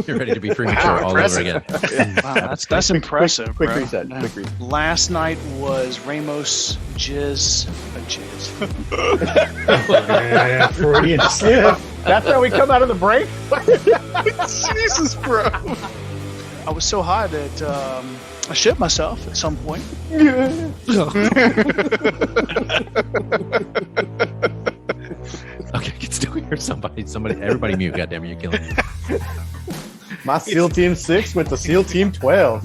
You're ready to be premature all over again. Wow, that's impressive. Quick bro. reset. Quick reset. Last night was Ramos Jizz. Yeah, Freudian slip. That's how we come out of the break. Jesus, bro. I was so high that I shit myself at some point. Okay, I can still hear somebody. Everybody mute. Goddamn it, you're killing me. My SEAL Team 6 went to SEAL Team 12.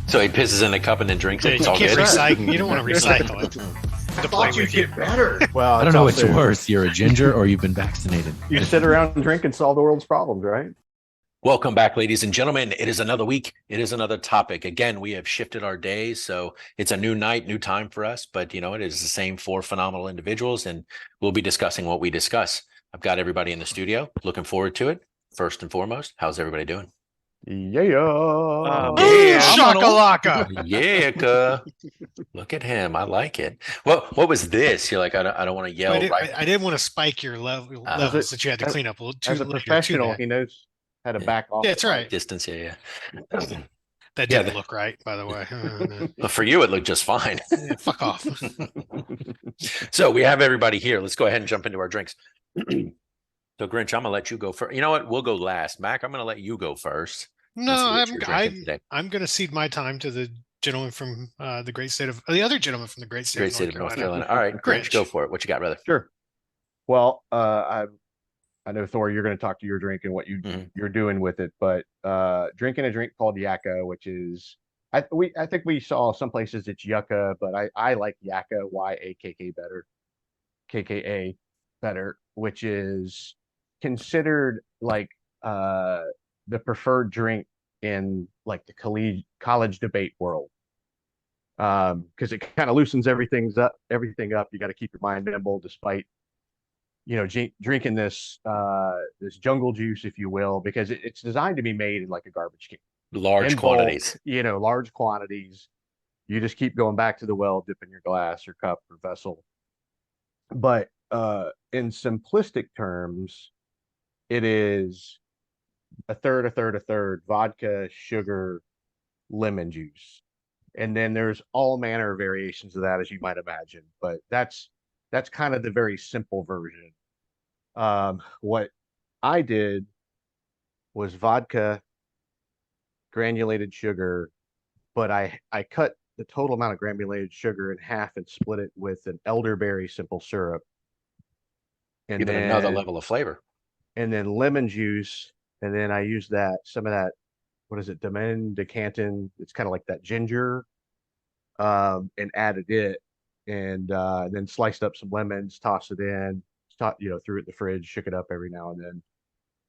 So he pisses in a cup and then drinks Yeah, it. you It's all can't good. recycle. You don't want to recycle it. To play with you. better. Well, I don't it's know which also- worse. You're a ginger or you've been vaccinated. You sit around and drink and solve the world's problems, right? Welcome back, ladies and gentlemen. It is another week. It is another topic. Again, we have shifted our days, so it's a new night, new time for us. But you know, it is the same four phenomenal individuals, and we'll be discussing what we discuss. I've got everybody in the studio. Looking forward to it. First and foremost, how's everybody doing? Yeah. Yeah. Shakalaka. Yeah, look at him. I like it. What was this? You're like, I don't want to yell. I didn't want to spike your levels that you had to clean up a little too. As a professional, he knows how to back off. Yeah, that's right. Distance, yeah. That didn't look right, by the way. But for you, it looked just fine. Yeah, fuck off. So we have everybody here. Let's go ahead and jump into our drinks. So Grinch, I'm gonna let you go first. You know what? We'll go last. Mac, I'm gonna let you go first. No, Let's see what you're drinking today. I'm going to cede my time to the gentleman from the great state of the other gentleman from the great state, Great state of North Carolina. All right, Grinch, go for it. What you got, brother? Sure. Well, I know Thor, you're going to talk to your drink and what you're doing with it, but drinking a drink called Yakka, which is I think we saw some places it's Yucca, but I like Yakka, YAKK better, KKA better, which is considered like the preferred drink in like the college debate world, because it kind of loosens everything up. You got to keep your mind nimble, despite drinking this jungle juice, if you will, because it's designed to be made in like a garbage can, Large in bulk, quantities. large quantities. You just keep going back to the well, dipping your glass or cup or vessel. But in simplistic terms, it is a third vodka, sugar, lemon juice. And then there's all manner of variations of that, as you might imagine. But that's kind of the very simple version. What I did was vodka, granulated sugar, but I cut the total amount of granulated sugar in half and split it with an elderberry simple syrup. And Give it another level of flavor. And then lemon juice. And then I used some of that, what is it, Domaine de Canton? It's kind of like that ginger, and added it, and then sliced up some lemons, tossed it in, threw it in the fridge, shook it up every now and then.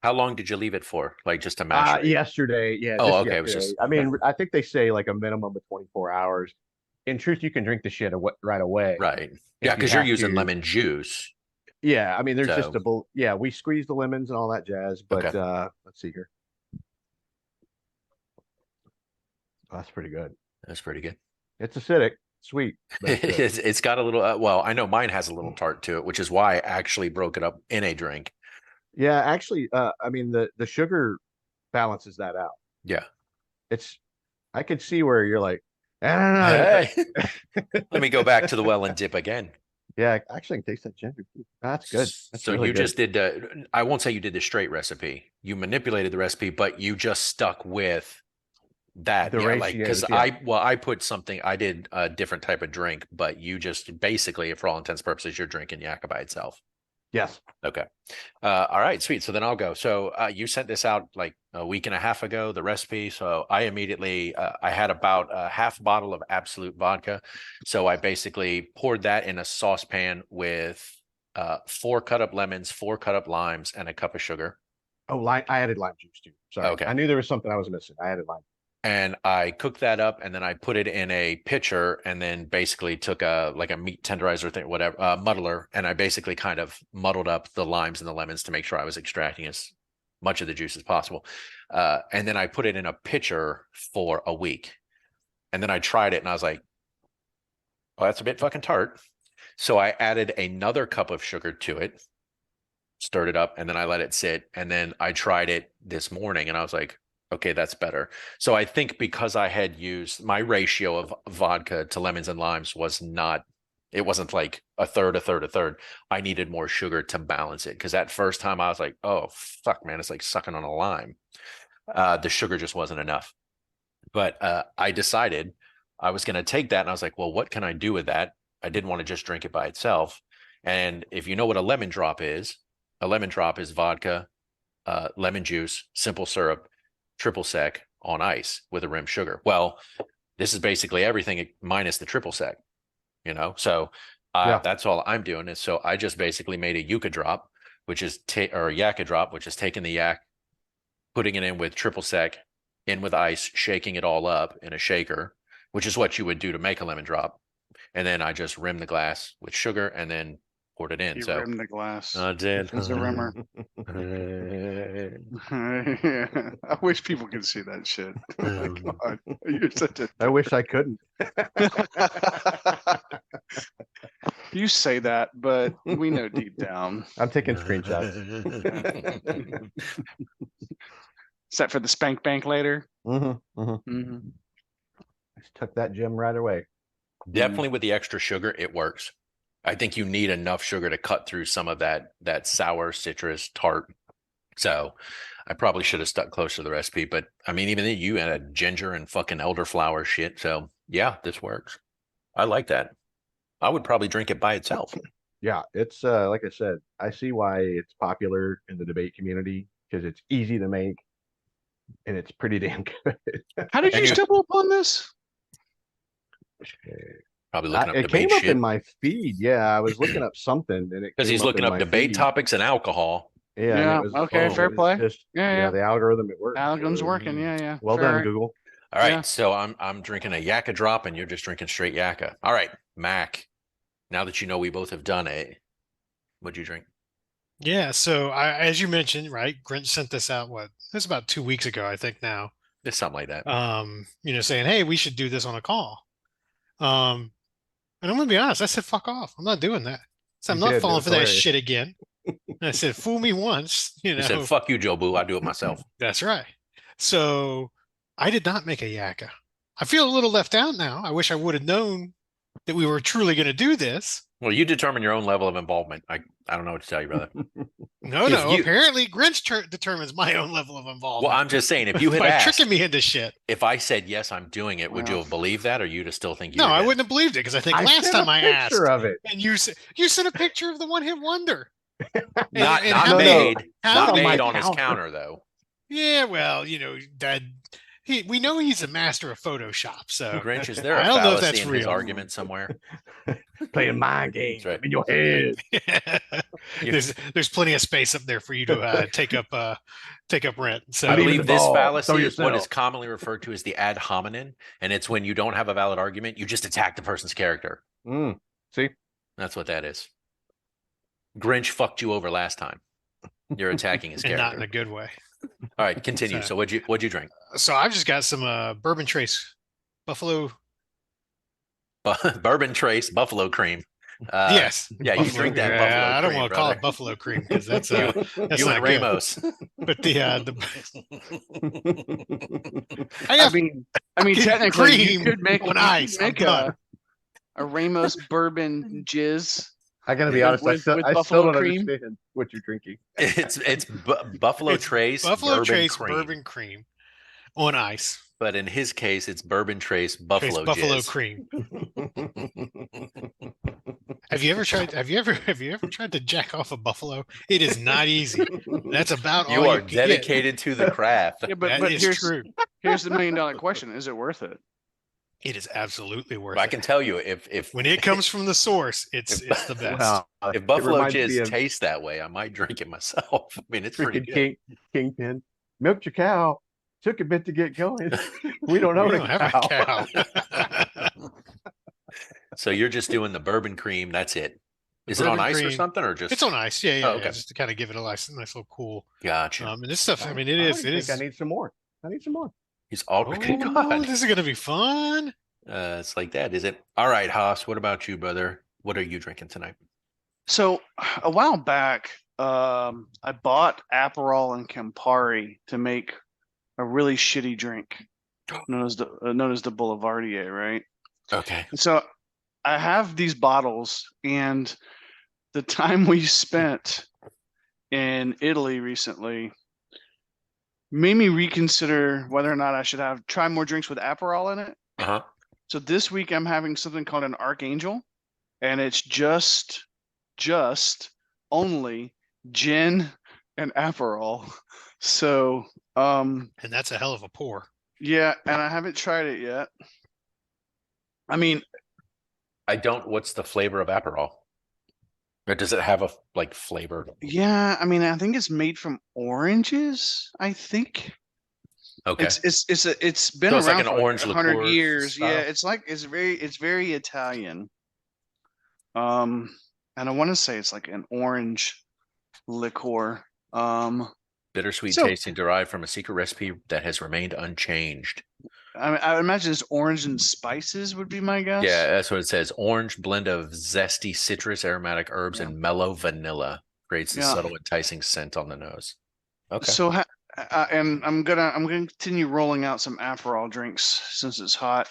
How long did you leave it for? Like just to mash it? Yesterday. Yeah. Oh, okay. Yesterday. It was just. I mean, I think they say like a minimum of 24 hours. In truth, you can drink the shit right away. Right. Yeah, because you're using lemon juice. Yeah, I mean, there's just we squeeze the lemons and all that jazz, but let's see here. Oh, that's pretty good. That's pretty good. It's acidic, sweet. It's got a little, I know mine has a little tart to it, which is why I actually broke it up in a drink. Yeah, actually, I mean, the sugar balances that out. Yeah. I could see where you're like, I don't know. Hey, let me go back to the well and dip again. Yeah, actually, I can taste that ginger. That's good. That's so really you good. just did I won't say you did the straight recipe. You manipulated the recipe, but you just stuck with that. The ratios, because I put something, I did a different type of drink, but you just basically, for all intents and purposes, you're drinking Yakka by itself. Yes. Okay. All right, sweet. So then I'll go. So you sent this out like a week and a half ago, the recipe. So I immediately, I had about a half bottle of Absolute vodka. So I basically poured that in a saucepan with 4 cut up lemons, 4 cut up limes, and a cup of sugar. Oh, I added lime juice too. Sorry. Okay. I knew there was something I was missing. I added lime. And I cooked that up, and then I put it in a pitcher, and then basically took a meat tenderizer thing, whatever, muddler, and I basically kind of muddled up the limes and the lemons to make sure I was extracting as much of the juice as possible. And then I put it in a pitcher for a week, and then I tried it, and I was like, "Oh, that's a bit fucking tart." So I added another cup of sugar to it, stirred it up, and then I let it sit. And then I tried it this morning and I was like, okay, that's better. So I think because I had used my ratio of vodka to lemons and limes was not, it wasn't like a third, a third, a third. I needed more sugar to balance it. Because that first time I was like, oh, fuck, man, it's like sucking on a lime. The sugar just wasn't enough. But I decided I was going to take that and I was like, well, what can I do with that? I didn't want to just drink it by itself. And if you know what a lemon drop is vodka, lemon juice, simple syrup, triple sec on ice with a rim sugar. Well, this is basically everything minus the triple sec, you know? So that's all I'm doing is, so I just basically made a yucca drop, which is, or a yakka drop, which is taking the yak, putting it in with triple sec, in with ice, shaking it all up in a shaker, which is what you would do to make a lemon drop. And then I just rimmed the glass with sugar and then poured it in. You So rimmed the glass. I did. As a rimmer. I wish people could see that shit. Oh my God. You're such a... I wish I couldn't. You say that, but we know deep down. I'm taking screenshots. Is that for the spank bank later? I just took that gem right away. Definitely with the extra sugar, it works. I think you need enough sugar to cut through some of that sour citrus tart. So I probably should have stuck close to the recipe, but I mean, even then you added ginger and fucking elderflower shit. So yeah, this works. I like that. I would probably drink it by itself. Yeah, it's like I said, I see why it's popular in the debate community because it's easy to make and it's pretty damn good. How did you stumble upon this? Probably looking up It debate came up shit. in my feed. Yeah, I was looking up something and it Because he's looking up debate topics and alcohol. Yeah, Yeah, it was, okay, fair play. Just, Yeah. the algorithm, it works. Algorithm's working. Yeah. Well Fair. done, Google. All right, Yeah. so I'm drinking a yakka drop and you're just drinking straight yakka. All right, Mac. Now that you know we both have done it, what'd you drink? Yeah, so as you mentioned, right, Grinch sent this out, this about 2 weeks ago, I think now. It's something like that. Saying, hey, we should do this on a call. And I'm gonna be honest, I said, fuck off. I'm not doing that. So I'm not falling for that shit again. And I said, fool me once, You said, fuck you, Joe Boo. I do it myself. That's right. So I did not make a yakka. I feel a little left out now. I wish I would have known that we were truly going to do this. Well, you determine your own level of involvement. I don't know what to tell you, brother. No. Apparently, Grinch determines my own level of involvement. Well, I'm just saying, if you had by asked, tricking me into shit. If I said yes, I'm doing it, would you have believed that, or you'd have still think you? No, I wouldn't have believed it because I think last time I asked, of it. and you sent a picture of the one hit wonder. Not made on his counter though. Yeah, well, that. We know he's a master of Photoshop, so Grinch, is there a I don't know if fallacy that's in his real. argument somewhere? Playing mind games Right. in your head. there's plenty of space up there for you to take up rent. So I believe this fallacy So is what yourself. is commonly referred to as the ad hominem, and it's when you don't have a valid argument, you just attack the person's character. See, That's what that is. Grinch fucked you over last time. You're attacking his and character. not in a good way. All right, continue. So what'd you drink? So I've just got some Bourbon Trace Buffalo. Bourbon Trace Buffalo Cream. Yes. Yeah, you drink that Yeah, Buffalo I don't cream, want to call brother. it Buffalo Cream because that's You that's and not good. Ramos. But I mean, technically, you cream could make on ice. make a Ramos bourbon jizz. I gotta be honest. With I still buffalo don't cream? understand what you're drinking. It's Buffalo It's Trace Buffalo bourbon Trace cream. Bourbon Cream on ice. But in his case, it's Bourbon Trace Trace Buffalo Buffalo jizz. Cream. Have you ever tried to jack off a buffalo? It is not easy. That's about You all are you can get. dedicated to the craft. Yeah, That but is here's true. here's the $1 million question: is it worth it? It is absolutely worth I it. can tell you if When it comes from the source, it's the best. Well, if it Buffalo reminds me jizz of tastes that way, I might drink it myself. I mean, it's pretty freaking good. Kingpin. Milked your cow. Took a bit to get going. We don't We own don't have a cow. So you're just doing the bourbon cream. That's it. Is it on Bourbon ice or cream. something, or just? It's on ice. Yeah, Oh, okay. just to kind of give it a nice little cool. Gotcha. And this stuff, I mean, I it is. I need some more. He's all Oh, God. this is gonna be fun. It's like that, is it? All right, Haas. What about you, brother? What are you drinking tonight? So a while back, I bought Aperol and Campari to make a really shitty drink known as the Boulevardier, right? Okay. So I have these bottles, and the time we spent in Italy recently made me reconsider whether or not I should try more drinks with Aperol in it. Uh-huh. So this week I'm having something called an Archangel, and it's just only gin and Aperol. So And that's a hell of a pour. yeah, and I haven't tried it yet. I mean, what's the flavor of Aperol? Or does it have a flavor? yeah, I mean, I think it's made from oranges, I think. Okay. It's been So it's around like an for orange 100 liqueur years. style? Yeah, it's very Italian. And I want to say it's like an orange liqueur. Bittersweet So- tasting derived from a secret recipe that has remained unchanged. I imagine it's orange and spices would be my guess. Yeah, that's what it says. Orange blend of zesty citrus, aromatic herbs, Yeah. and mellow vanilla creates a Yeah. subtle, enticing scent on the nose. Okay. So, and I'm gonna continue rolling out some Aperol drinks since it's hot.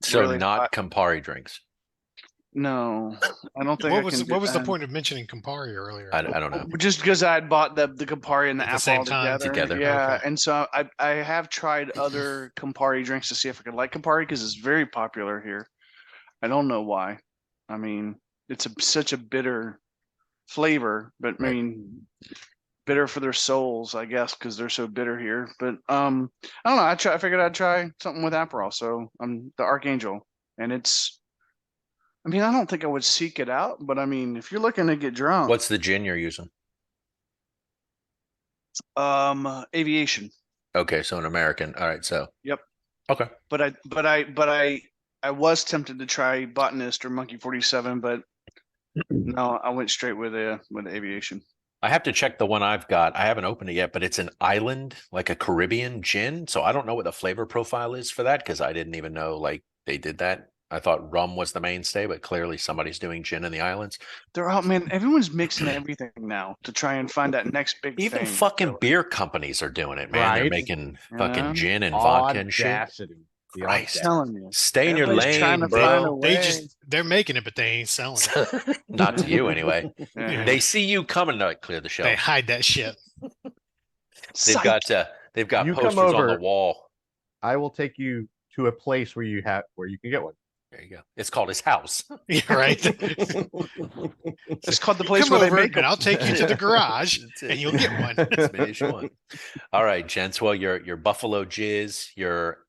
So really not hot. Campari drinks. No, I don't think. What I was can what do was the that. point of mentioning Campari earlier? I don't know. Just because I had bought the Campari and the At the same Aperol time? Together. Yeah, Okay. and so I have tried other Campari drinks to see if I could like Campari because it's very popular here. I don't know why. I mean, it's such a bitter flavor, but I Right. mean, bitter for their souls, I guess, because they're so bitter here. But I don't know. I figured I'd try something with Aperol, so I'm the Archangel, and it's. I mean, I don't think I would seek it out, but I mean, if you're looking to get drunk, What's the gin you're using? Aviation. Okay, so an American. All right, so. Yep. Okay. But I was tempted to try Botanist or Monkey 47, but no, I went straight with Aviation. I have to check the one I've got. I haven't opened it yet, but it's an island, like a Caribbean gin. So I don't know what the flavor profile is for that because I didn't even know they did that. I thought rum was the mainstay, but clearly somebody's doing gin in the islands. They're all, man, everyone's mixing everything now to try and find that next big Even thing. fucking beer companies are doing it, man. They're Right. making Yeah. fucking gin and vodka and shit. Audacity. The Christ. audacity. Telling you. Stay in your Everybody's trying lane, to find bro. a They they're making it, but they ain't selling it. Not to you anyway. Yeah. They see you coming to clear the They shelf. hide that shit. They've got You come posters on the over. wall. I will take you to a place where you can get one. There you go. It's called his house. Yeah, right. It's called the place Come where they over make and them. I'll take you to the garage That's it. and you'll get one. As many as you want. All right, gents. Well, your Buffalo Jizz, your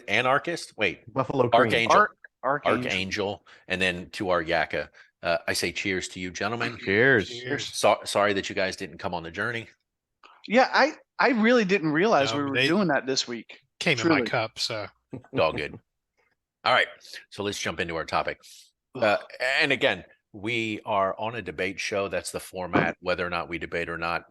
anarchist? Wait, Buffalo cream. Archangel. Archangel. Archangel, and then to our Yaka. I say cheers to you, gentlemen. Cheers. Cheers. Sorry that you guys didn't come on the journey. Yeah, I really didn't realize No, we were they- doing that this week. Came in my Truly. cup, so It's all good. All right, so let's jump into our topic. And again, we are on a debate show. That's the format. Whether or not we debate or not,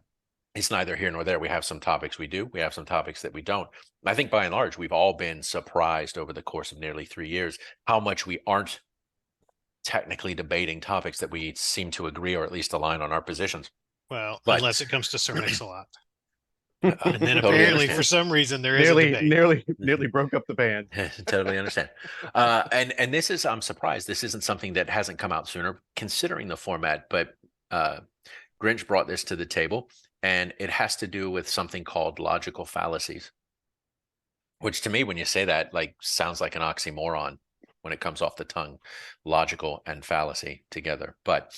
it's neither here nor there. We have some topics we do. We have some topics that we don't. I think by and large, we've all been surprised over the course of nearly 3 years how much we aren't technically debating topics that we seem to agree or at least align on our positions. well, But- unless it comes to Sir Mix-a-Lot. And And then apparently for some reason there is a debate. nearly broke up the band. Totally understand. And this is, I'm surprised this isn't something that hasn't come out sooner, considering the format. But Grinch brought this to the table, and it has to do with something called logical fallacies, which to me, when you say that, sounds like an oxymoron when it comes off the tongue, logical and fallacy together. But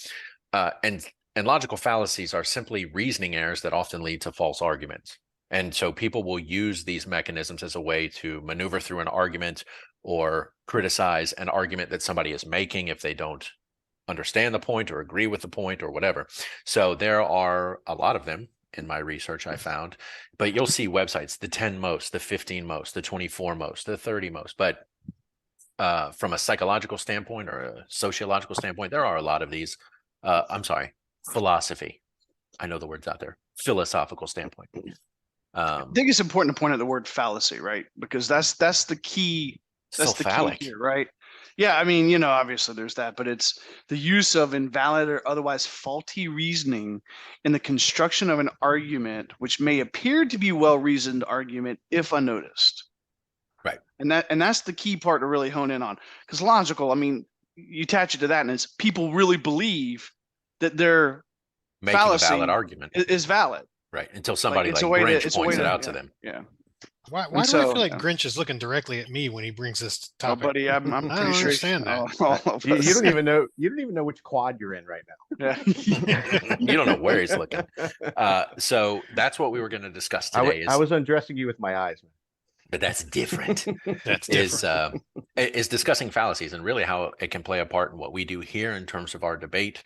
and logical fallacies are simply reasoning errors that often lead to false arguments. And so people will use these mechanisms as a way to maneuver through an argument or criticize an argument that somebody is making if they don't understand the point or agree with the point or whatever. So there are a lot of them in my research I found, but you'll see websites, the 10 most, the 15 most, the 24 most, the 30 most. But from a psychological standpoint or a sociological standpoint, there are a lot of these. Philosophy. I know the word's out there. Philosophical standpoint. I think it's important to point out the word fallacy, right? Because that's the key. That's So the phallic. key here, right? Yeah, I mean, obviously there's that, but it's the use of invalid or otherwise faulty reasoning in the construction of an argument, which may appear to be well-reasoned argument if unnoticed. Right. And that's the key part to really hone in on. Because logical, I mean, you attach it to that, and it's people really believe that their Making fallacy a valid argument is valid. right until somebody it's like a way Grinch it's a way points it to, out yeah, to them. Yeah. Why And do I so, feel like Grinch is looking directly at me when he brings this Oh, topic? buddy, I'm I pretty don't sure understand that. all of You us. don't even know which quad you're in right now. Yeah. You don't know where he's looking. So that's what we were going to discuss today. I was undressing you with my eyes, man. But that's different. That's different. Is discussing fallacies and really how it can play a part in what we do here in terms of our debate.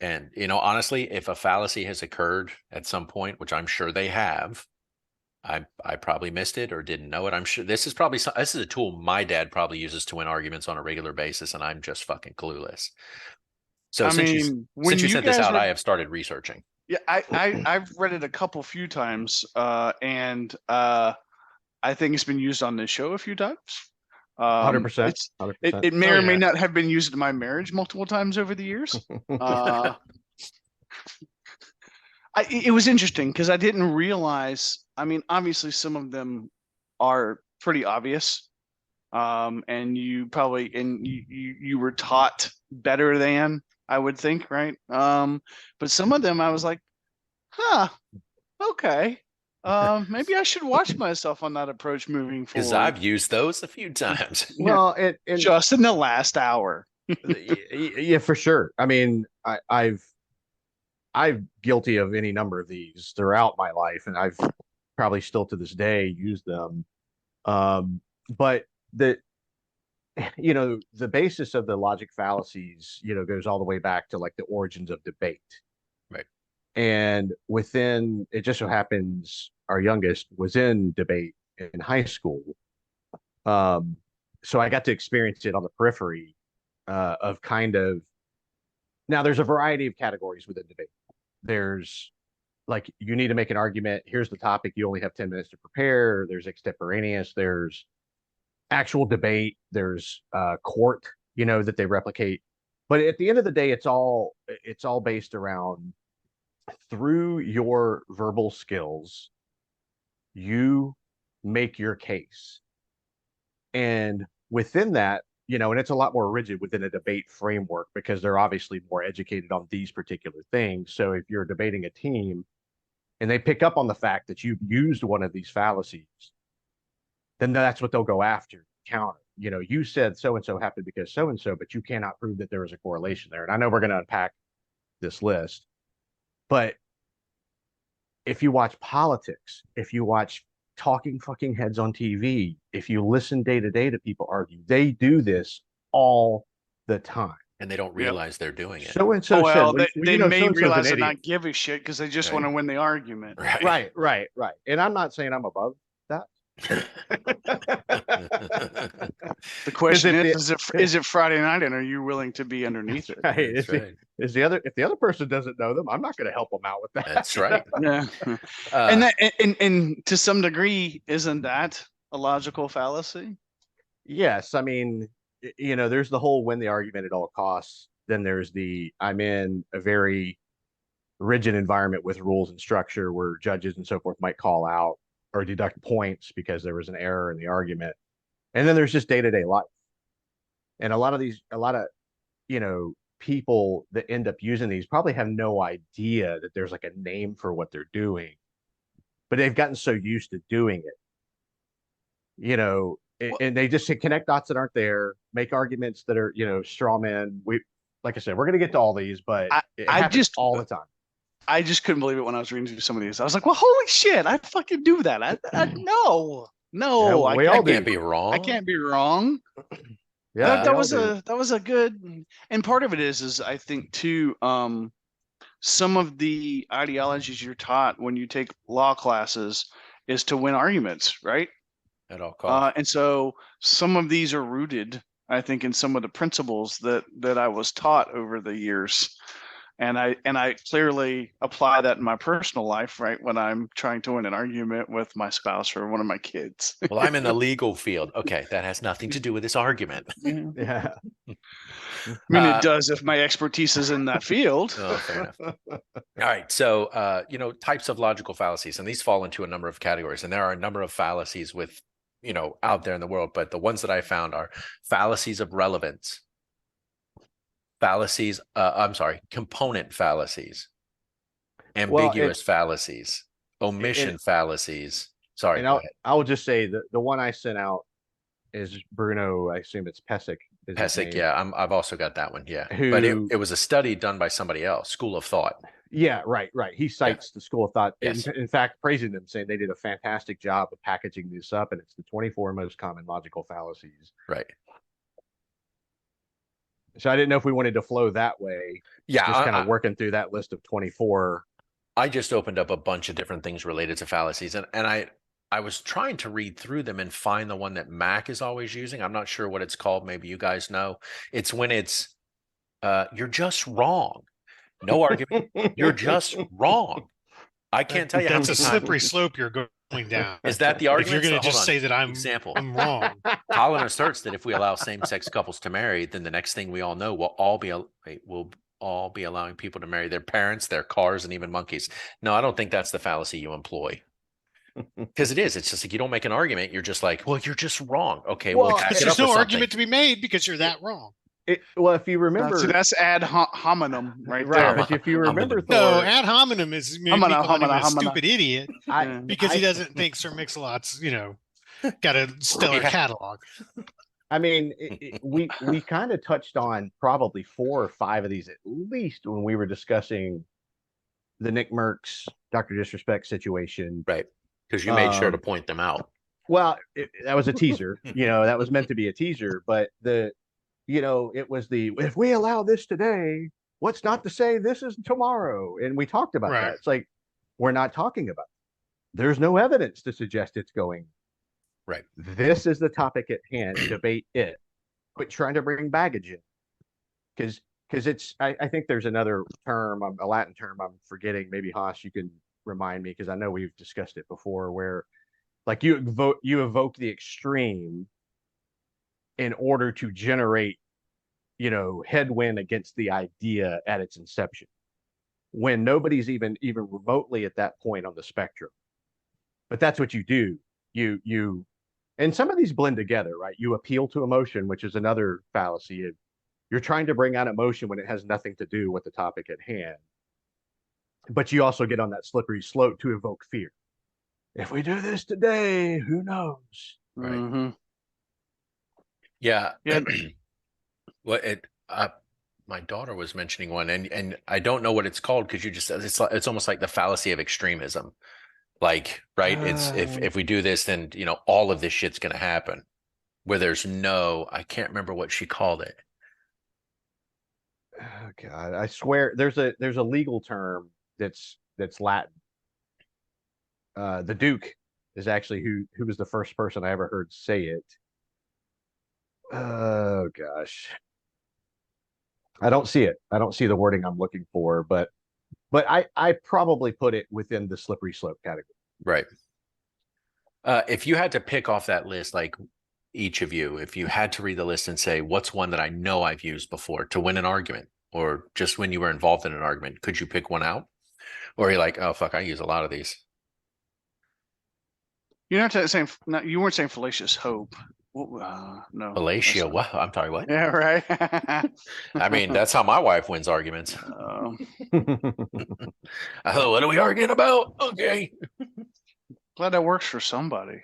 And honestly, if a fallacy has occurred at some point, which I'm sure they have, I probably missed it or didn't know it. I'm sure this is a tool my dad probably uses to win arguments on a regular basis, and I'm just fucking clueless. So since you sent this out, I have started researching. Yeah, I've read it a few times, and I think it's been used on this show a few times. 100%. It may or may not have been used in my marriage multiple times over the years. It was interesting because I didn't realize. I mean, obviously, some of them are pretty obvious, and you probably you were taught better than, I would think, right? But some of them I was like, huh, okay. Maybe I should watch myself on that approach moving forward. Because I've used those a few times. Well, and just in the last hour. Yeah, for sure. I mean, I'm guilty of any number of these throughout my life, and I've probably still to this day used them. But the basis of the logic fallacies, goes all the way back to like the origins of debate. Right. And within, it just so happens our youngest was in debate in high school. So I got to experience it on the periphery of kind of, now there's a variety of categories within debate. There's like, you need to make an argument. Here's the topic. You only have 10 minutes to prepare. There's extemporaneous. There's actual debate. There's court, that they replicate. But at the end of the day, it's all based around, through your verbal skills, you make your case. And within that, and it's a lot more rigid within a debate framework because they're obviously more educated on these particular things. So if you're debating a team and they pick up on the fact that you've used one of these fallacies, then that's what they'll go after, counter. You said so-and-so happened because so-and-so, but you cannot prove that there was a correlation there. And I know we're going to unpack this list, but if you watch politics, if you watch talking fucking heads on TV, if you listen day to day to people argue, they do this all the time. And they don't realize they're doing it. So-and-so Well, said, they may realize and not give a shit because they just want to win the argument. Right. And I'm not saying I'm above that. The question is it Friday night and are you willing to be underneath it? Right. If the other person doesn't know them, I'm not going to help them out with that. That's right. Yeah. And to some degree, isn't that a logical fallacy? Yes. I mean, there's the whole win the argument at all costs. Then there's I'm in a very rigid environment with rules and structure where judges and so forth might call out or deduct points because there was an error in the argument. And then there's just day-to-day life. And a lot of people that end up using these probably have no idea that there's like a name for what they're doing, but they've gotten so used to doing it, and they just connect dots that aren't there, make arguments that are, straw men. Like I said, we're going to get to all these, but it happens all the time. I just couldn't believe it when I was reading through some of these. I was like, well, holy shit, I fucking do that. No, I can't be wrong. I can't be wrong. Yeah, that was a good, and part of it is I think too, some of the ideologies you're taught when you take law classes is to win arguments, right? At all costs. And so some of these are rooted, I think, in some of the principles that I was taught over the years. And I clearly apply that in my personal life, right? When I'm trying to win an argument with my spouse or one of my kids. Well, I'm in the legal field. Okay, that has nothing to do with this argument. Yeah. I mean, it does if my expertise is in that field. Oh, fair enough. All right. So, types of logical fallacies, and these fall into a number of categories. And there are a number of fallacies with, out there in the world. But the ones that I found are fallacies of relevance, component fallacies, ambiguous fallacies, omission fallacies. Sorry. And I'll just say that the one I sent out is Bruno. I assume it's Pesek. Pesek, yeah. I've also got that one. Yeah. But it was a study done by somebody else, School of Thought. Yeah, right. He cites the School of Thought. Yes. In fact, praising them, saying they did a fantastic job of packaging this up, and it's the 24 most common logical fallacies. Right. So I didn't know if we wanted to flow that way. Yeah. Just kind of working through that list of 24. I just opened up a bunch of different things related to fallacies, and I was trying to read through them and find the one that Mac is always using. I'm not sure what it's called. Maybe you guys know. It's when it's you're just wrong. No argument. You're just wrong. I can't tell you how That's many a slippery slope you're going down. Is that the If argument? you're going to So, just say that I'm wrong. Colin asserts that if we allow same-sex couples to marry, then the next thing we all know, we'll all be allowing people to marry their parents, their cars, and even monkeys. No, I don't think that's the fallacy you employ. Because it is. It's just like you don't make an argument. You're just like, well, you're just wrong. Okay, well, there's no argument to be made because you're that wrong. If you remember, that's ad hominem right there. But if you remember, no, ad hominem is a stupid idiot because he doesn't think Sir Mix-a-Lot's got a stellar catalog. I mean, we kind of touched on probably 4 or 5 of these at least when we were discussing the Nick Merckx Dr. Disrespect situation, right? Because you made sure to point them out. Well, that was a teaser. That was meant to be a teaser, but it was if we allow this today, what's not to say this is tomorrow? And we talked about that. It's like, we're not talking about it. There's no evidence to suggest it's going. Right. This is the topic at hand. Debate it. Quit trying to bring baggage in. Because it's, I think there's another term, a Latin term I'm forgetting. Maybe Haas, you can remind me, because I know we've discussed it before, where like you evoke the extreme in order to generate, headwind against the idea at its inception, when nobody's even remotely at that point on the spectrum. But that's what you do. And some of these blend together, right? You appeal to emotion, which is another fallacy. You're trying to bring out emotion when it has nothing to do with the topic at hand. But you also get on that slippery slope to evoke fear. If we do this today, who knows? Right. Mm-hmm. Yeah. Well, my daughter was mentioning one, and I don't know what it's called, because it's almost like the fallacy of extremism. Like, right? It's if we do this, then all of this shit's gonna happen. Where there's I can't remember what she called it. Oh God, I swear there's a legal term that's Latin. The Duke is actually who was the first person I ever heard say it. Oh gosh, I don't see it. I don't see the wording I'm looking for, but I probably put it within the slippery slope category. Right. If you had to pick off that list, like each of you, if you had to read the list and say, what's one that I know I've used before to win an argument, or just when you were involved in an argument, could you pick one out? Or are you like, oh, fuck, I use a lot of these? You're not saying, you weren't saying fallacious hope. No. Fallacia. What? I'm sorry, what? Yeah, right. I mean, that's how my wife wins arguments. Oh, what are we arguing about? Okay. Glad that works for somebody.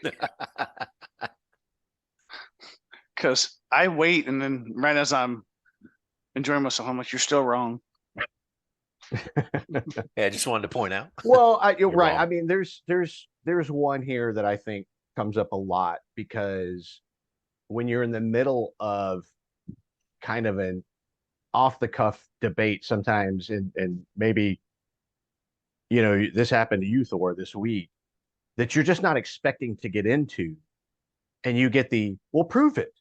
Because I wait, and then right as I'm enjoying myself, I'm like, you're still wrong. Yeah, I just wanted to point out. Well, you're right. Wrong. I mean, there's one here that I think comes up a lot, because when you're in the middle of kind of an off the cuff debate sometimes, and maybe, this happened to you, Thor, this week, that you're just not expecting to get into, and you get well, prove it.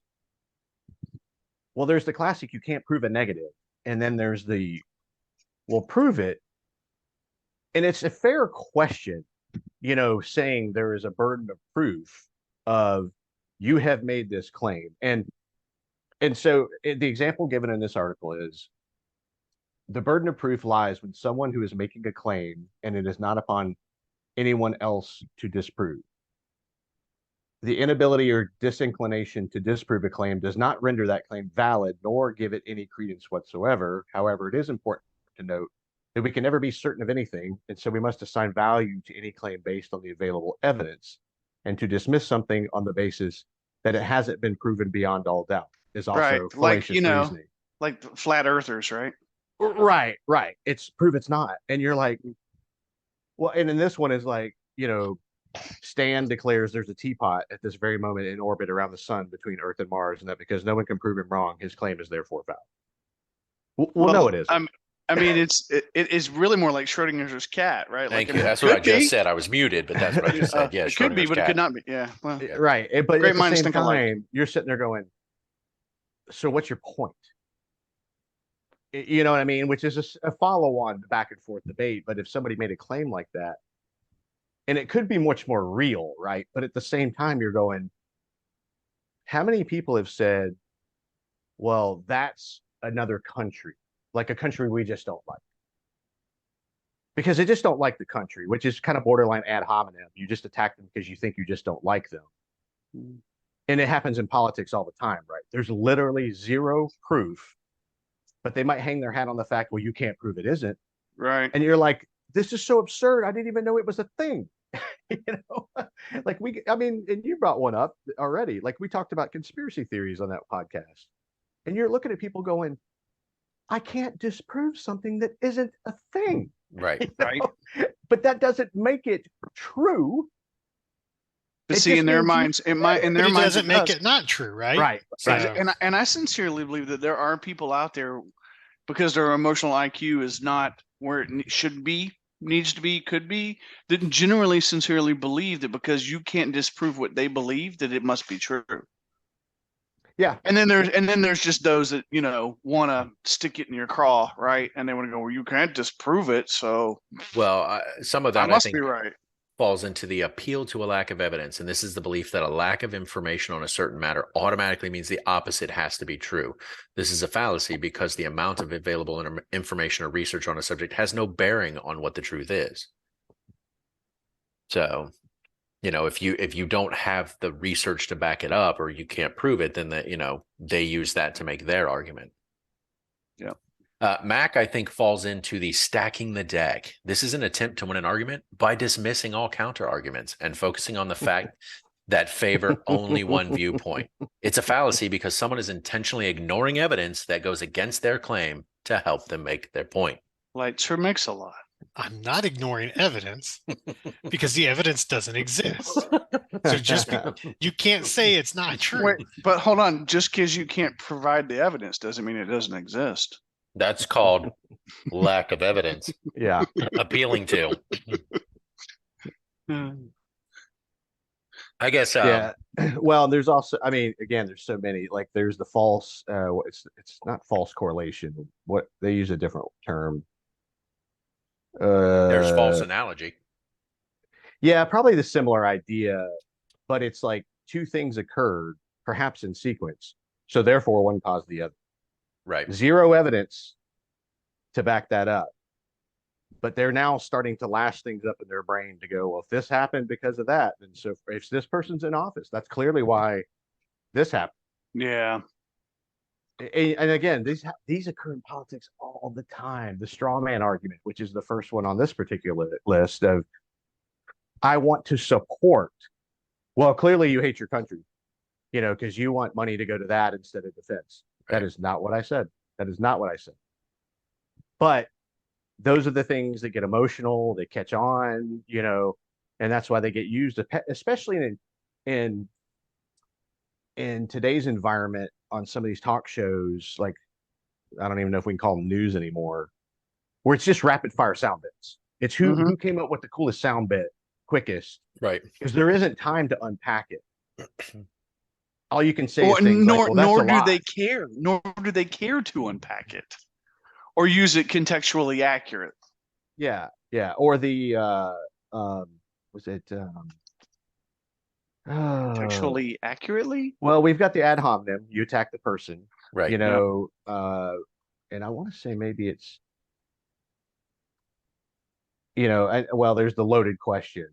Well, there's the classic, you can't prove a negative. And then there's the, Well, prove it. And it's a fair question, saying there is a burden of proof of you have made this claim. And so the example given in this article is the burden of proof lies when someone who is making a claim and it is not upon anyone else to disprove. The inability or disinclination to disprove a claim does not render that claim valid nor give it any credence whatsoever. However, it is important to note that we can never be certain of anything, and so we must assign value to any claim based on the available evidence, and to dismiss something on the basis that it hasn't been proven beyond all doubt is also fallacious reasoning. Like flat earthers, right? Right. It's prove it's not. And you're like, well, and in this one is like, Stan declares there's a teapot at this very moment in orbit around the sun between Earth and Mars, and that because no one can prove him wrong, his claim is therefore valid. Well, no, it isn't. I mean, it is really more like Schrodinger's cat, right? Thank like, you. That's what I just said. I was muted, but that's what I just said. Yeah, it could be, but it could not be. Yeah, well, right. But great at the minds same think time, alike. you're sitting there going, so what's your point? You know what I mean? Which is a follow-on back and forth debate. But if somebody made a claim like that, and it could be much more real, right? But at the same time, you're going, how many people have said, well, that's another country, like a country we just don't like? Because they just don't like the country, which is kind of borderline ad hominem. You just attack them because you think you just don't like them. And it happens in politics all the time, right? There's literally zero proof, but they might hang their hat on the fact, well, you can't prove it isn't. Right. And you're like, this is so absurd. I didn't even know it was a thing. Like and you brought one up already. Like we talked about conspiracy theories on that podcast. And you're looking at people going, I can't disprove something that isn't a thing. Right. Right. But that doesn't make it true. But see, in their minds, doesn't make it not true, right? Right. So, and I sincerely believe that there are people out there, because their emotional IQ is not where it should be, needs to be, could be, that generally sincerely believe that because you can't disprove what they believe, that it must be true. Yeah. And then there's just those that, want to stick it in your craw, right? And they want to go, well, you can't disprove it, so some of that must I think be right. falls into the appeal to a lack of evidence. And this is the belief that a lack of information on a certain matter automatically means the opposite has to be true. This is a fallacy because the amount of available information or research on a subject has no bearing on what the truth is. So, if you don't have the research to back it up or you can't prove it, then they use that to make their argument. Yeah. Mac, I think, falls into the stacking the deck. This is an attempt to win an argument by dismissing all counter arguments and focusing on the fact that favor only one viewpoint. It's a fallacy because someone is intentionally ignoring evidence that goes against their claim to help them make their point. Like Sir Mix-a-Lot. I'm not ignoring evidence because the evidence doesn't exist. So you can't say it's not true. Wait, but hold on. Just because you can't provide the evidence doesn't mean it doesn't exist. That's called lack of evidence. Yeah. Appealing to. I guess. Yeah. Well, there's also, again, there's so many. Like, there's the false. It's not false correlation. What they use a different term. There's false analogy. Yeah, probably the similar idea, but it's like two things occurred, perhaps in sequence. So therefore, one caused the other. Right. Zero evidence to back that up. But they're now starting to lash things up in their brain to go, well, if this happened because of that, then so if this person's in office, that's clearly why this happened. Yeah. And again, these occur in politics all the time. The straw man argument, which is the first one on this particular list of, I want to support. Well, clearly you hate your country, because you want money to go to that instead of defense. Right. That is not what I said. That is not what I said. But those are the things that get emotional, they catch on, and that's why they get used, especially in today's environment on some of these talk shows. Like, I don't even know if we can call them news anymore, where it's just rapid fire sound bits. It's who came up with the coolest sound bit quickest, right? Because there isn't time to unpack it. All you can say is things nor like, well, do they care. Nor do they care to unpack it. or use it contextually accurate. Yeah, yeah. Or the was it Contextually accurately. well, we've got the ad hominem. You attack the person, Right. you know, and I want to say maybe it's, you know, well, there's the loaded question,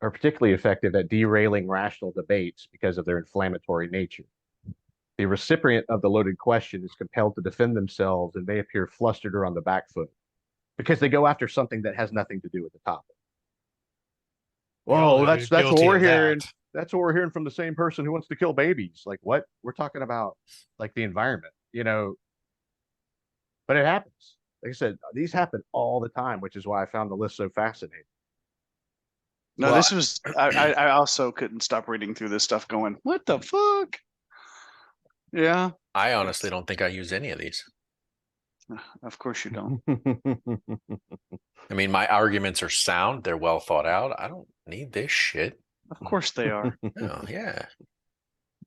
are particularly effective at derailing rational debates because of their inflammatory nature. The recipient of the loaded question is compelled to defend themselves and may appear flustered or on the back foot because they go after something that has nothing to do with the topic. Well, that's what we're hearing. That's what we're hearing from the same person who wants to kill babies. Like, what? We're talking about like the environment, you know. But it happens. Like I said, these happen all the time, which is why I found the list so fascinating. No, Well, this was. I also couldn't stop reading through this stuff, going, "What the fuck?" Yeah, I honestly don't think I use any of these. of course you don't. I mean, my arguments are sound. They're well thought out. I don't need this shit. Of course they are. Oh, yeah.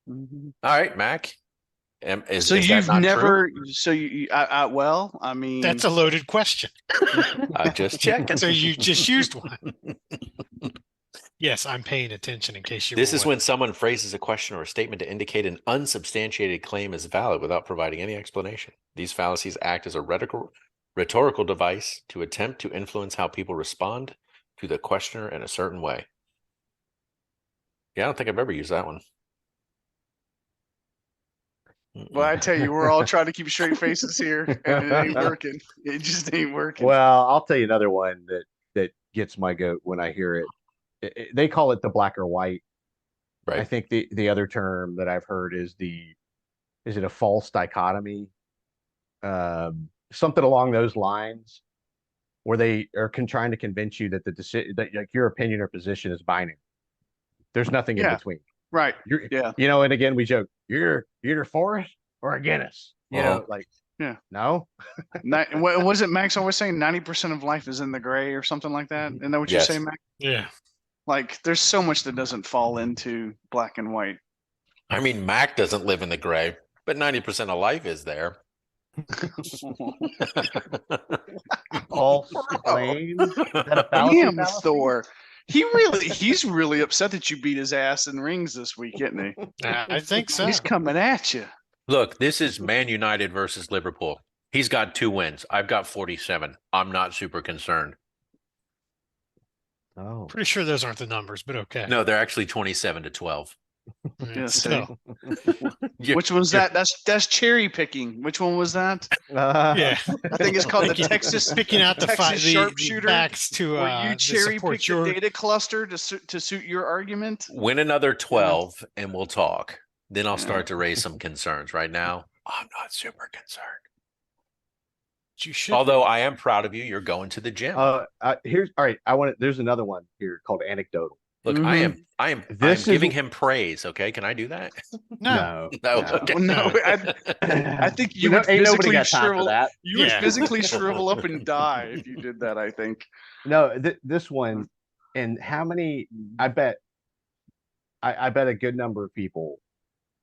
Mhm. All right, Mac. Is So that you've not never. true? So well, I mean, That's a loaded question. I'm just checking. So you just used one. Yes, I'm paying attention in case you This were is when someone phrases a question or a statement to indicate an unsubstantiated claim is valid without providing any explanation. These fallacies act as a rhetorical device to attempt to influence how people respond to the questioner in a certain way. Yeah, I don't think I've ever used that one. well, I tell you, we're all trying to keep straight faces here, and it ain't working. It just ain't working. well, I'll tell you another one that gets my goat when I hear it. They call it the black or white. Right. I think the other term that I've heard is is it a false dichotomy? Something along those lines, where they are trying to convince you that the decision, that like your opinion or position is binary. There's nothing in Yeah. between. Right. You're, Yeah. you know, and again we joke, you're either for us or against us. You know, like, yeah. No. What was it Max always saying? 90% of life is in the gray or something like that. Isn't that what you Yes. say, Max? Yeah. Like, there's so much that doesn't fall into black and white. I mean, Mac doesn't live in the gray, but 90% of life is there. False claim? Is that a fallacy? Damn, Thor. He's really upset that you beat his ass in rings this week, isn't he? I think so. He's coming at you. Look, this is Man United versus Liverpool. He's got 2 wins. I've got 47. I'm not super concerned. Oh. Pretty sure those aren't the numbers, but okay. No, they're actually 27-12. Yeah, Still. Which one's that? That's cherry picking. Which one was that? Yeah. I think it's called the Texas Picking out the Texas sharpshooter. facts to Where you to cherry support pick your the data cluster to suit your argument. Win another 12 and we'll talk. Then I'll Yeah. start to raise some concerns. Right now, I'm not super concerned. You should. Although I am proud of you. You're going to the gym. Here's all right. There's another one here called anecdotal. Look, Mhm. I'm This giving is- him praise. Okay, can I do that? No. No. No. Okay. No, I think you know, would ain't nobody physically got time for shrivel. that. You would Yeah. physically shrivel up and die if you did that. I think. No, this one, and how many? I bet a good number of people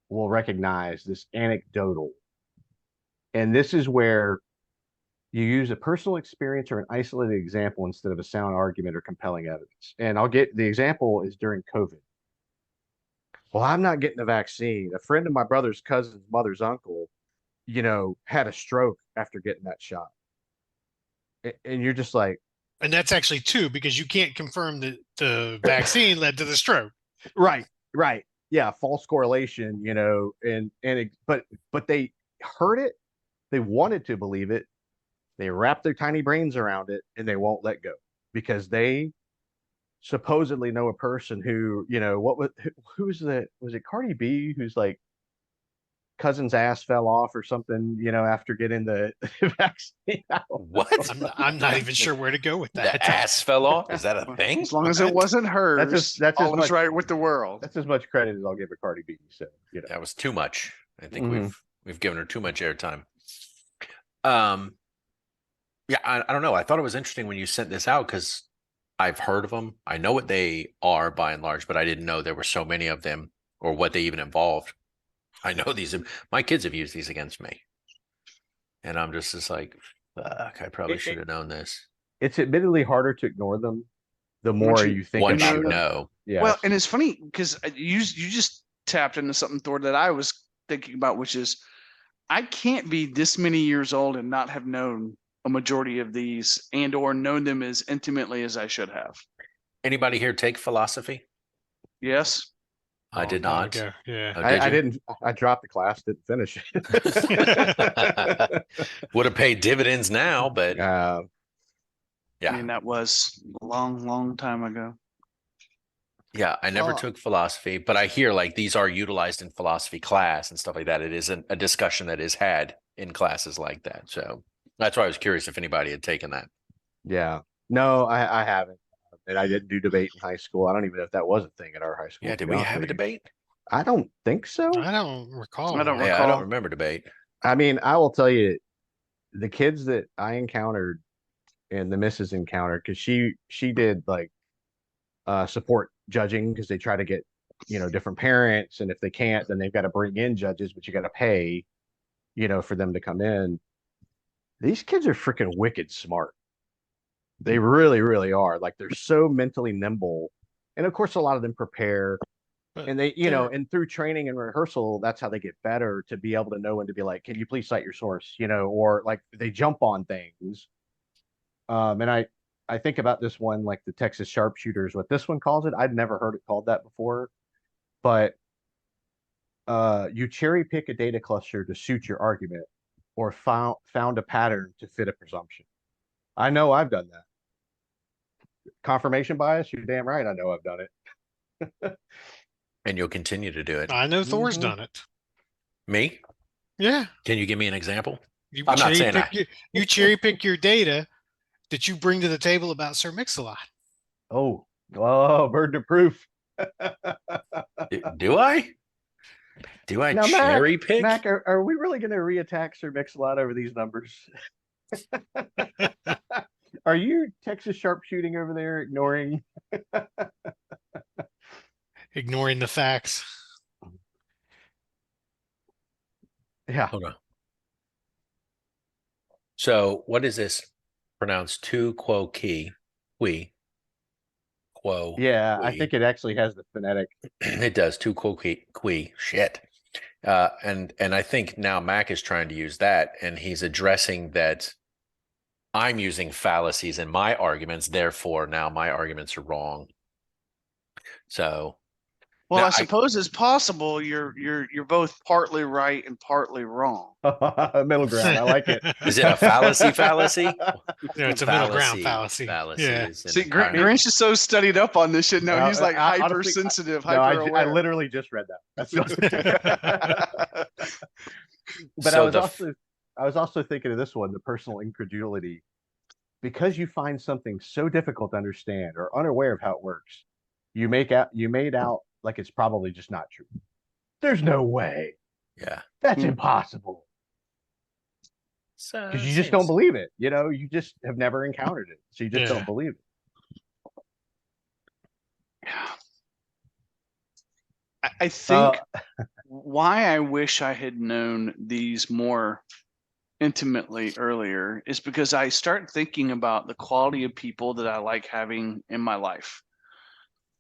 will recognize this anecdotal, and this is where you use a personal experience or an isolated example instead of a sound argument or compelling evidence. And I'll get the example is during COVID. Well, I'm not getting the vaccine. A friend of my brother's cousin's mother's uncle, you know, had a stroke after getting that shot. And you're just like, And that's actually 2 because you can't confirm that the vaccine led to the stroke. right. Yeah, false correlation, you know, but they heard it, they wanted to believe it, they wrap their tiny brains around it, and they won't let go because they supposedly know a person who, you know, was it Cardi B who's like cousin's ass fell off or something, you know, after getting the vaccine. What? I'm not even sure where to go with that. The ass fell off? Is that a thing? As long as it wasn't hers, that's all as is much- right with the world. That's as much credit as I'll give a Cardi B. So, you know. That was too much. I think Mhm. we've given her too much airtime. Yeah, I don't know. I thought it was interesting when you sent this out because I've heard of them. I know what they are by and large, but I didn't know there were so many of them or what they even involved. I know my kids have used these against me. And I'm just like, fuck, I probably should have known this. It's admittedly harder to ignore them the Once more you- you think Once about you them. know. Yes. Well, and it's funny because you just tapped into something, Thor, that I was thinking about, which is I can't be this many years old and not have known a majority of these and or known them as intimately as I should have. Anybody here take philosophy? Yes. I did Long time not. ago, yeah. Oh, I you? didn't. I dropped the class. Didn't finish it. Would have paid dividends now, but Yeah. I mean, that was a long, long time ago. Yeah, I never took philosophy, but I hear like these are utilized in philosophy class and stuff like that. It isn't a discussion that is had in classes like that. So that's why I was curious if anybody had taken that. Yeah. No, I haven't. And I didn't do debate in high school. I don't even know if that was a thing at our high school. Yeah, did we have a debate? I don't think so. I don't recall. I don't one. Yeah, I recall. don't remember debate. I mean, I will tell you, the kids that I encountered and the missus encountered, because she did like support judging because they try to get, different parents, and if they can't, then they've got to bring in judges, but you got to pay, for them to come in. These kids are freaking wicked smart. They really, really are. Like they're so mentally nimble. And of course, a lot of them prepare. But And they, they're- and through training and rehearsal, that's how they get better, to be able to know when to be like, can you please cite your source? Or like they jump on things. And I think about this one, like the Texas sharpshooters, what this one calls it. I'd never heard it called that before. But you cherry pick a data cluster to suit your argument, or found a pattern to fit a presumption. I know I've done that. Confirmation bias, you're damn right. I know I've done it. And you'll continue to do it. I know Thor's Mhm. done it. Me? Yeah. Can you give me an example? You I'm not cherry saying pick you cherry pick your data that you bring to the table about Sir Mix-a-Lot. Oh, burden of proof. Do I? Do I Now, cherry pick? Mac, are we really going to reattack Sir Mix-a-Lot over these numbers? Are you Texas sharpshooting over there, ignoring? Ignoring the facts. Yeah. Hold on. So what is this? Pronounced tu quo qui? Quo. Yeah, I qui. think it actually has the phonetic. It does. Tu quo qui. Shit. And I think now Mac is trying to use that, and he's addressing that I'm using fallacies in my arguments, therefore now my arguments are wrong. So Well, now I suppose it's possible you're both partly right and partly wrong. Middle ground. I like it. is it a fallacy? Yeah, it's a middle ground fallacy. Fallacies. See, and- all right. Grinch is so studied up on this shit. No, he's like I- honestly, hypersensitive, No, hyper I aware. literally just read that. That's but So I was also thinking of this one, the personal incredulity, because you find something so difficult to understand or unaware of how it works, you made out like it's probably just not true. There's no way. Yeah. That's impossible. So Because you just don't believe it. You just have never encountered it. So you just Yeah. don't believe it. I think why I wish I had known these more intimately earlier is because I start thinking about the quality of people that I like having in my life.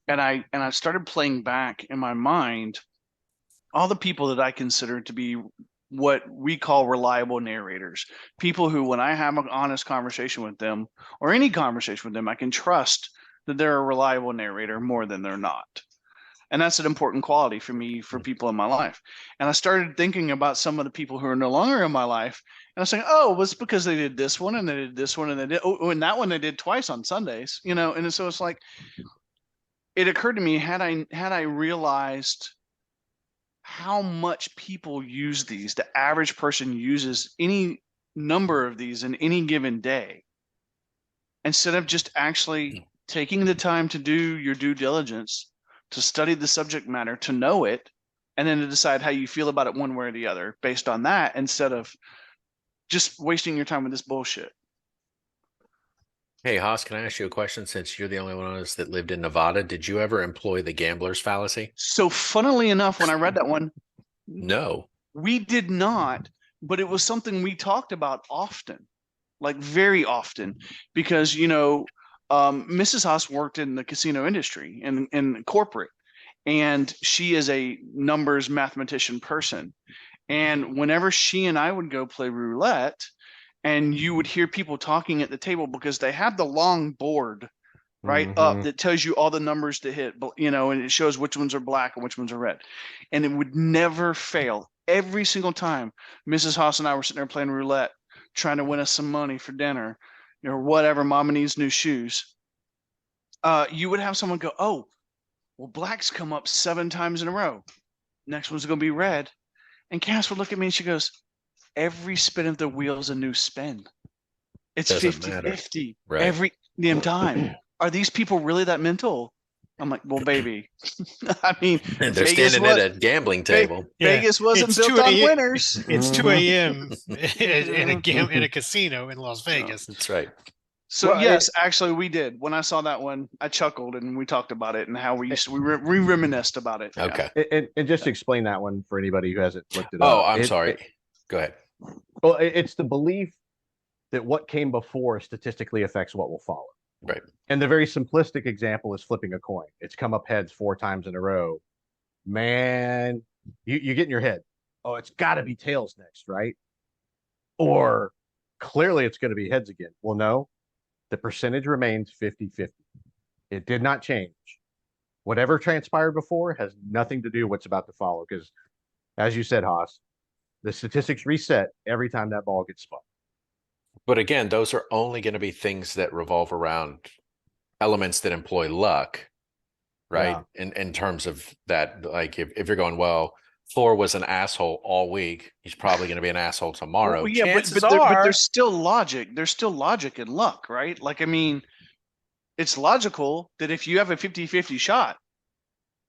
And I started playing back in my mind all the people that I consider to be what we call reliable narrators. People who, when I have an honest conversation with them or any conversation with them, I can trust that they're a reliable narrator more than they're not. And that's an important quality for me, for people in my life. And I started thinking about some of the people who are no longer in my life. And I was saying, oh, well, it's because they did this one and they did this one and they did, and that one they did twice on Sundays, And so it's like, it occurred to me, had I realized how much people use these, the average person uses any number of these in any given day, instead of just actually taking the time to do your due diligence, to study the subject matter, to know it, and then to decide how you feel about it one way or the other based on that, instead of just wasting your time with this bullshit. Hey, Haas, can I ask you a question since you're the only one of us that lived in Nevada? Did you ever employ the gambler's fallacy? So funnily enough, when I read that one, No. we did not, but it was something we talked about often, like very often, because Mrs. Haas worked in the casino industry and in corporate, and she is a numbers mathematician person. And whenever she and I would go play roulette, and you would hear people talking at the table because they have the long board right up that tells you all the numbers to hit, and it shows which ones are black and which ones are red. And it would never fail. Every single time Mrs. Haas and I were sitting there playing roulette, trying to win us some money for dinner, whatever, mama needs new shoes. You would have someone go, oh, well, black's come up 7 times in a row. Next one's going to be red. And Cass would look at me and she goes, every spin of the wheel is a new spin. It's 50-50 every damn time. Are these people really that mental? I'm like, well, baby. I mean, and they're standing at a gambling table. Vegas wasn't built on winners. It's 2 a.m. in a casino in Las Vegas. That's right. So yes, actually, we did. When I saw that one, I chuckled and we talked about it and how we reminisced about it. Okay. And just to explain that one for anybody who hasn't looked it up. Oh, I'm sorry. Go ahead. Well, it's the belief that what came before statistically affects what will follow. Right. And the very simplistic example is flipping a coin. It's come up heads 4 times in a row. Man, you get in your head, oh, it's got to be tails next, right? Or clearly it's going to be heads again. Well, no, the percentage remains 50-50. It did not change. Whatever transpired before has nothing to do with what's about to follow, because as you said, Haas, the statistics reset every time that ball gets spun. But again, those are only going to be things that revolve around elements that employ luck, right? Yeah. In terms of that, like if you're going, well, Thor was an asshole all week, he's probably going to be an asshole tomorrow. Well, yeah, but there's still logic. There's still logic in luck, right? Like, I mean, it's logical that if you have a 50-50 shot,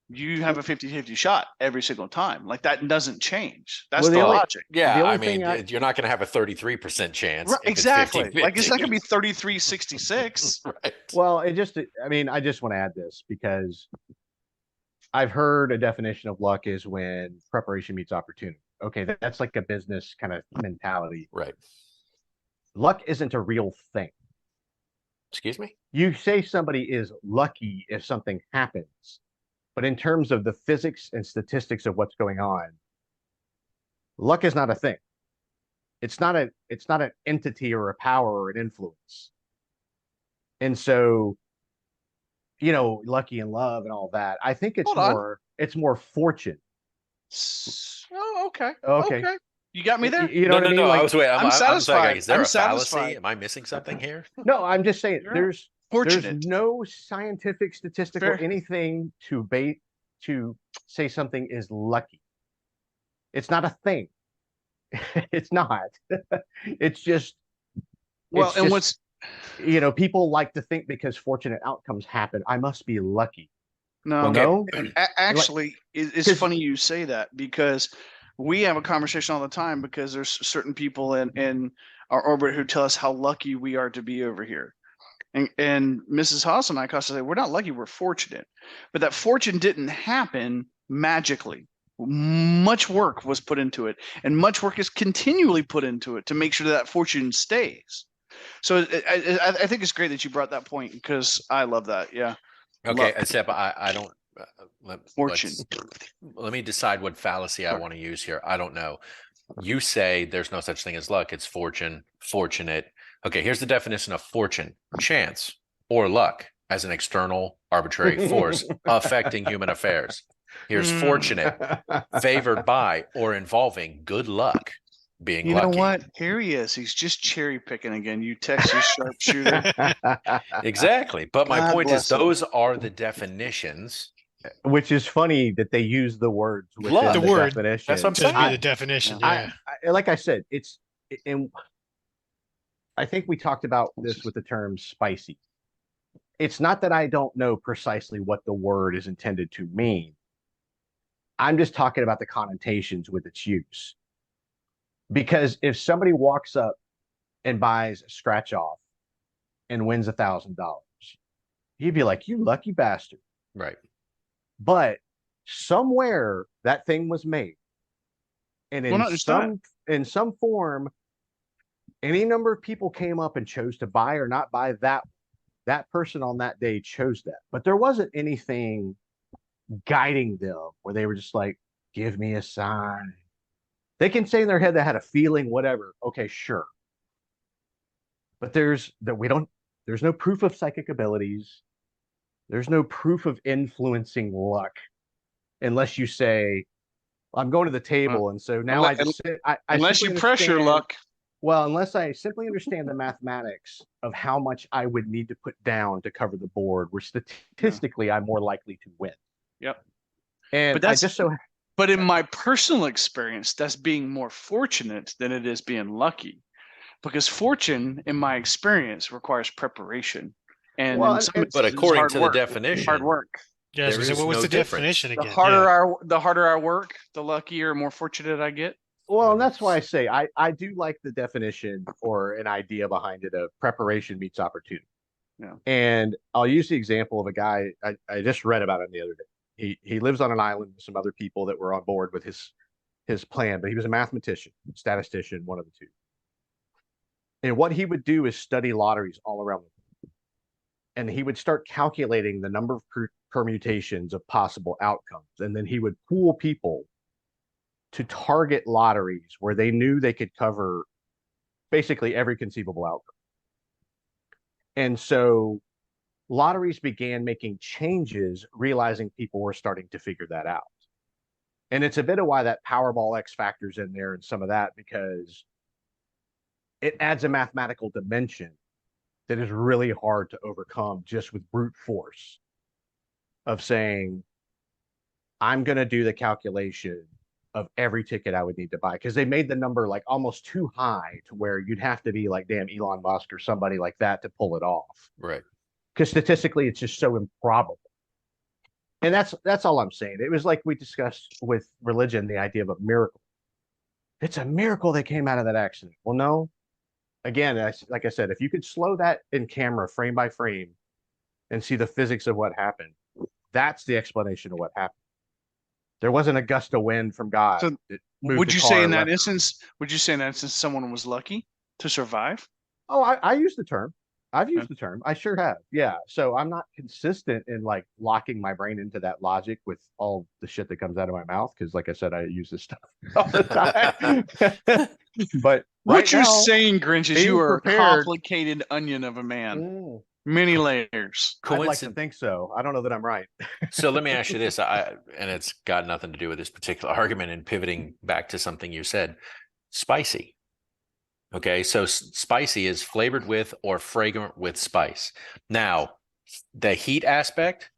you have a 50-50 shot every single time. Like, that doesn't change. That's the logic. Yeah, I mean, you're not going to have a 33% chance. Right, exactly. Like, it's not going to be 33-66. Right. Well, I just want to add this because I've heard a definition of luck is when preparation meets opportunity. Okay, that's like a business kind of mentality. Right. Luck isn't a real thing. Excuse me? You say somebody is lucky if something happens. But in terms of the physics and statistics of what's going on, luck is not a thing. It's not an entity or a power or an influence. And so, lucky and love and all that, I think it's more fortune. Oh, okay. Okay. You got me there. You know what I mean? No. Like, I'm satisfied. Is there a fallacy? Am I missing something here? No, I'm just saying there's fortunate. There's no scientific, statistical anything to say something is lucky. It's not a thing. It's not. It's just. People like to think because fortunate outcomes happen, I must be lucky. No, well, no. Actually, it's funny you say that because we have a conversation all the time because there's certain people in our orbit who tell us how lucky we are to be over here. And Mrs. Haas and I constantly say, we're not lucky, we're fortunate. But that fortune didn't happen magically. Much work was put into it, and much work is continually put into it to make sure that fortune stays. So I think it's great that you brought that point because I love that. Yeah. Okay, except I don't. Fortune. Let me decide what fallacy I want to use here. I don't know. You say there's no such thing as luck. It's fortune, fortunate. Okay, here's the definition of fortune: chance or luck as an external arbitrary force affecting human affairs. Here's fortunate, favored by or involving good luck, being lucky. You know what? Here he is. He's just cherry picking again. You Texas sharpshooter. Exactly. But my point is those are the definitions. Which is funny that they use the words within the word definition. That's what I'm saying. The definition. Yeah. Like I said, I think we talked about this with the term spicy. It's not that I don't know precisely what the word is intended to mean. I'm just talking about the connotations with its use. Because if somebody walks up and buys a scratch off and wins $1,000, you'd be like, you lucky bastard. Right. But somewhere that thing was made. And in in some form, any number of people came up and chose to buy or not buy that person on that day chose that. But there wasn't anything guiding them where they were just like, give me a sign. They can say in their head they had a feeling, whatever. Okay, sure. But there's no proof of psychic abilities. There's no proof of influencing luck unless you say, I'm going to the table. And so now I just sit, I unless you pressure luck. Well, unless I simply understand the mathematics of how much I would need to put down to cover the board, where statistically I'm more likely to win. Yep. And but that's I just so. But in my personal experience, that's being more fortunate than it is being lucky, because fortune, in my experience, requires preparation. And Well, but according to the definition, hard work. Yeah, there is what was no the difference. definition again? The harder I work, the luckier, more fortunate I get. Well, and that's why I say I do like the definition or an idea behind it of preparation meets opportunity. Yeah. And I'll use the example of a guy I just read about him the other day. He lives on an island with some other people that were on board with his plan, but he was a mathematician, statistician, one of the two. And what he would do is study lotteries all around the world. And he would start calculating the number of permutations of possible outcomes. And then he would pool people to target lotteries where they knew they could cover basically every conceivable outcome. And so lotteries began making changes, realizing people were starting to figure that out. And it's a bit of why that Powerball X factor's in there and some of that, because it adds a mathematical dimension that is really hard to overcome just with brute force of saying, I'm going to do the calculation of every ticket I would need to buy, because they made the number like almost too high to where you'd have to be like, damn, Elon Musk or somebody like that to pull it off. Right. Because statistically, it's just so improbable. And that's all I'm saying. It was like we discussed with religion, the idea of a miracle. It's a miracle they came out of that accident. Well, no. Again, like I said, if you could slow that in camera frame by frame and see the physics of what happened, that's the explanation of what happened. There wasn't a gust of wind from God. So would you say in that instance, someone was lucky to survive? Oh, I use the term. I've used the term. I sure have. Yeah. So I'm not consistent in like locking my brain into that logic with all the shit that comes out of my mouth. Cause like I said, I use this stuff all the time. But what you're saying, Grinch, is you are prepared, a complicated onion of a man. Many layers. I'd like to think so. I don't know that I'm right. So let me ask you this, and it's got nothing to do with this particular argument, and pivoting back to something you said, spicy. Okay, so spicy is flavored with or fragrant with spice. Now, the heat aspect,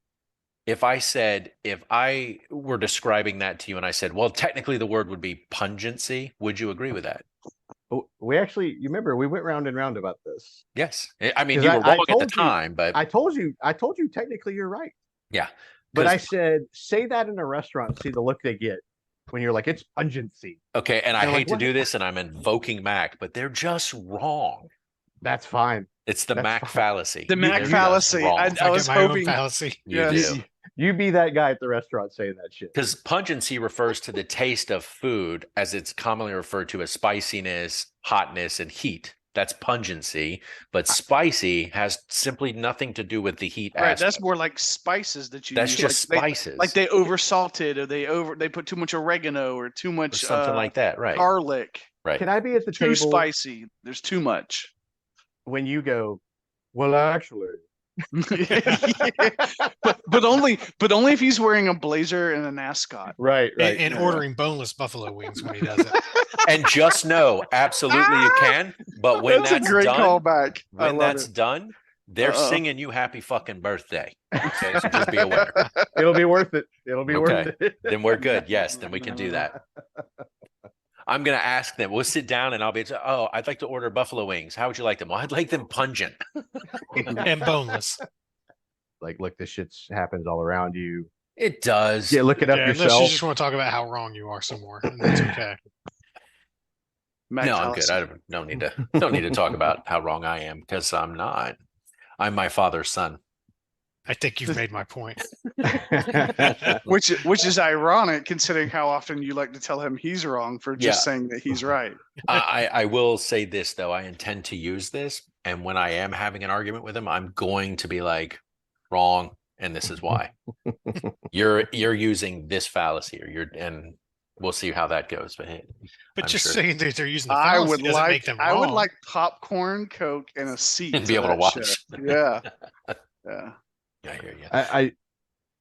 if I were describing that to you and I said, well, technically the word would be pungency, would you agree with that? We actually, you remember, we went round and round about this. Yes. I mean, you were wrong at the time, but I told you technically you're right. Yeah. But I said, say that in a restaurant and see the look they get when you're like, it's pungency. Okay. And I hate to do this, and I'm invoking Mac, but they're just wrong. That's fine. It's the Mac fallacy. The Mac fallacy. I was hoping. Fallacy. You do. You be that guy at the restaurant saying that shit. Because pungency refers to the taste of food, as it's commonly referred to as spiciness, hotness, and heat. That's pungency. But spicy has simply nothing to do with the heat Right. aspect. That's more like spices that you That's use. just spices. Like they oversalted, or they put too much oregano or too much or something like that. Right. garlic. Right. Can I be at the Too table spicy. There's too much. when you go, well, actually. but only if he's wearing a blazer and an ascot. Right. And ordering boneless buffalo wings when he does it. And just know, absolutely you can. But when that's a great done, callback. when that's done, they're singing you happy fucking birthday. Okay, so just be aware. It'll be worth it. It'll be worth it. Then we're good. Yes, then we can do that. I'm going to ask them. We'll sit down and I'll be, I'd like to order buffalo wings. How would you like them? Well, I'd like them pungent. And boneless. Like, look, this shit happens all around you. It does. Yeah, look it up Unless yourself. you just want to talk about how wrong you are some more. And that's okay. No, I'm good. I don't need to talk about how wrong I am, because I'm not. I'm my father's son. I think you've made my point. Which is ironic considering how often you like to tell him he's wrong for just saying that he's right. I will say this though. I intend to use this, and when I am having an argument with him, I'm going to be like, wrong, and this is why. You're using this fallacy, and we'll see how that goes. But I'm just sure saying that they're using the fallacy doesn't make them wrong. I would like popcorn, Coke, and a seat and be able to watch. Yeah. I hear you. I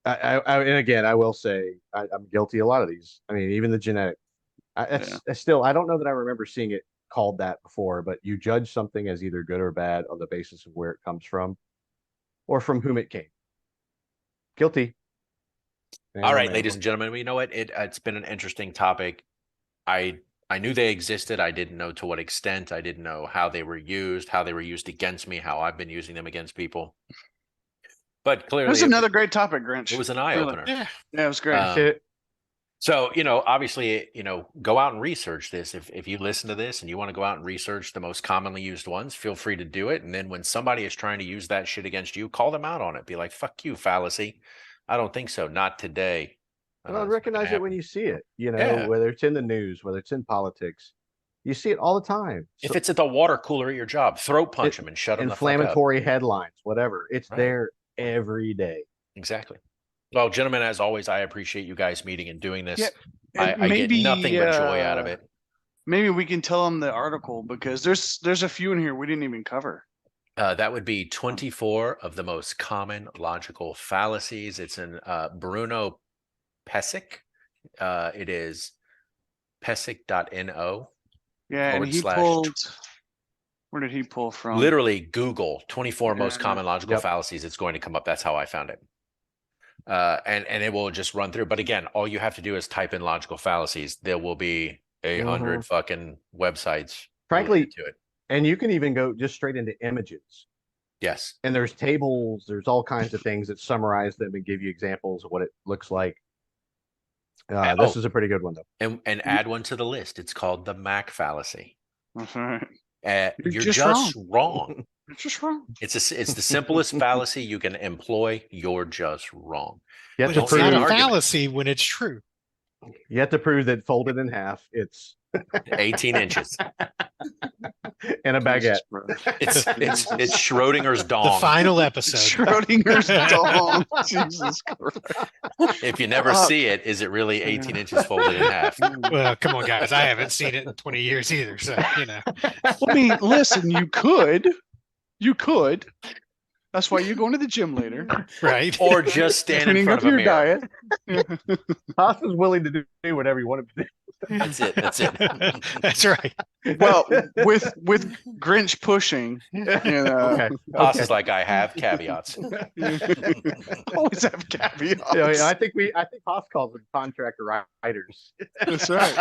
and again, I will say I'm guilty of a lot of these. I mean, even the genetic. I still, I don't know that I remember seeing it called that before, but you judge something as either good or bad on the basis of where it comes from or from whom it came. Guilty. All right, ladies and gentlemen, you know what? It's been an interesting topic. I knew they existed. I didn't know to what extent. I didn't know how they were used against me, how I've been using them against people. But clearly, that's another great topic, Grinch. It was an eye opener. Yeah, it was great. So, obviously, go out and research this. If you listen to this and you want to go out and research the most commonly used ones, feel free to do it. And then when somebody is trying to use that shit against you, call them out on it. Be like, fuck you, fallacy. I don't think so. Not today. Well, recognize it when you see it, whether it's in the news, whether it's in politics. You see it all the time. If it's at the water cooler at your job, throat punch them and shut them the fuck up. Inflammatory headlines, whatever. It's there every day. Exactly. Well, gentlemen, as always, I appreciate you guys meeting and doing this. Yeah, I get nothing but joy out of it. Maybe we can tell them the article because there's a few in here we didn't even cover. That would be 24 of the most common logical fallacies. It's in Bruno Pesek. It is pesek.no. Yeah, and he pulled. Where did he pull from? Literally Google 24 most common logical fallacies. It's going to come up. That's how I found it. And it will just run through. But again, all you have to do is type in logical fallacies. There will be 100 fucking websites. Frankly, to it. And you can even go just straight into images. Yes. And there's tables, there's all kinds of things that summarize them and give you examples of what it looks like. This is a pretty good one though. And add one to the list. It's called the Mac fallacy. That's right. You're just wrong. You're just wrong. It's the simplest fallacy you can employ. You're just wrong. But it's not a fallacy when it's true. You have to prove that folded in half, it's 18 inches. And a baguette. It's Schrodinger's dong. The final episode. Schrodinger's dong. Jesus Christ. If you never see it, is it really 18 inches folded in half? Well, come on, guys. I haven't seen it in 20 years either. So, I mean, listen, you could. That's why you're going to the gym later. Right. Or just stand in front of a mirror. Diet. Haas is willing to do whatever you want him to do. That's it. That's right. Well, with Grinch pushing, Haas is like, I have caveats. Always have caveats. I think Haas calls them contractor riders. That's right.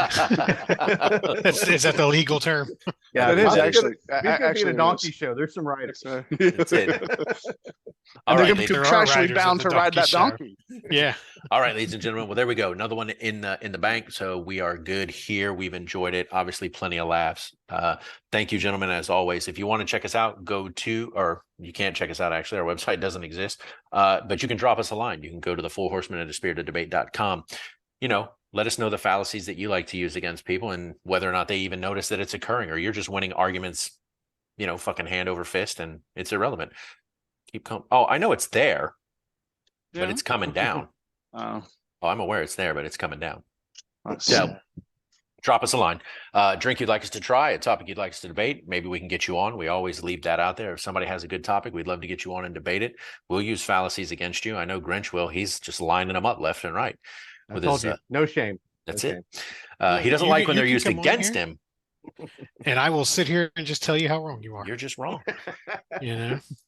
Is that the legal term? Yeah, it is actually. Actually, a donkey show. There's some riders. That's it. And they're contractually bound to ride that donkey. Yeah. All right, ladies and gentlemen. Well, there we go. Another one in the bank. So we are good here. We've enjoyed it. Obviously, plenty of laughs. Thank you, gentlemen, as always. If you want to check us out, or you can't check us out, actually. Our website doesn't exist. But you can drop us a line. You can go to the Four Horsemen of Debate.com. Let us know the fallacies that you like to use against people and whether or not they even notice that it's occurring, or you're just winning arguments, fucking hand over fist, and it's irrelevant. Keep coming. Oh, I know it's there, but it's coming down. Oh, I'm aware it's there, but it's coming down. So drop us a line. Drink you'd like us to try, a topic you'd like us to debate. Maybe we can get you on. We always leave that out there. If somebody has a good topic, we'd love to get you on and debate it. We'll use fallacies against you. I know Grinch will. He's just lining them up left and right. No shame. That's it. He doesn't like when they're used against him. And I will sit here and just tell you how wrong you are. You're just wrong.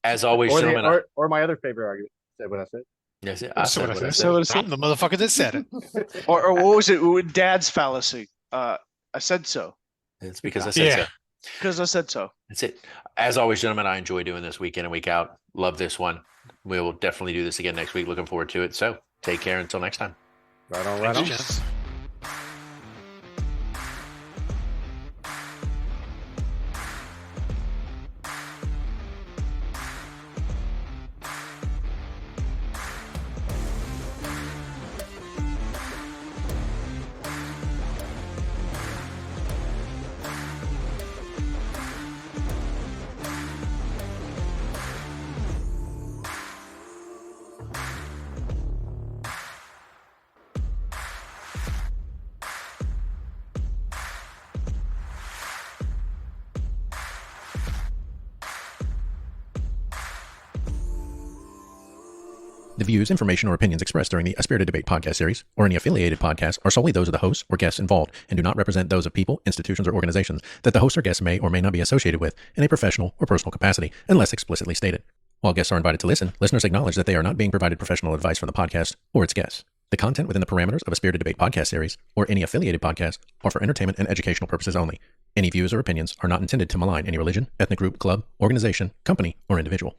As always, gentlemen. Or my other favorite argument. Said what I said. Yes, I said what I said. I'm the motherfucker that said it. or what was it? Dad's fallacy. I said so. It's because I said so. Because I said so. That's it. As always, gentlemen, I enjoy doing this week in and week out. Love this one. We will definitely do this again next week. Looking forward to it. So take care until next time. Right on. The views, information, or opinions expressed during the A Spirited Debate podcast series or any affiliated podcast are solely those of the hosts or guests involved and do not represent those of people, institutions, or organizations that the host or guests may or may not be associated with in a professional or personal capacity, unless explicitly stated. While guests are invited to listen, listeners acknowledge that they are not being provided professional advice from the podcast or its guests. The content within the parameters of A Spirited Debate podcast series or any affiliated podcast are for entertainment and educational purposes only. Any views or opinions are not intended to malign any religion, ethnic group, club, organization, company, or individual.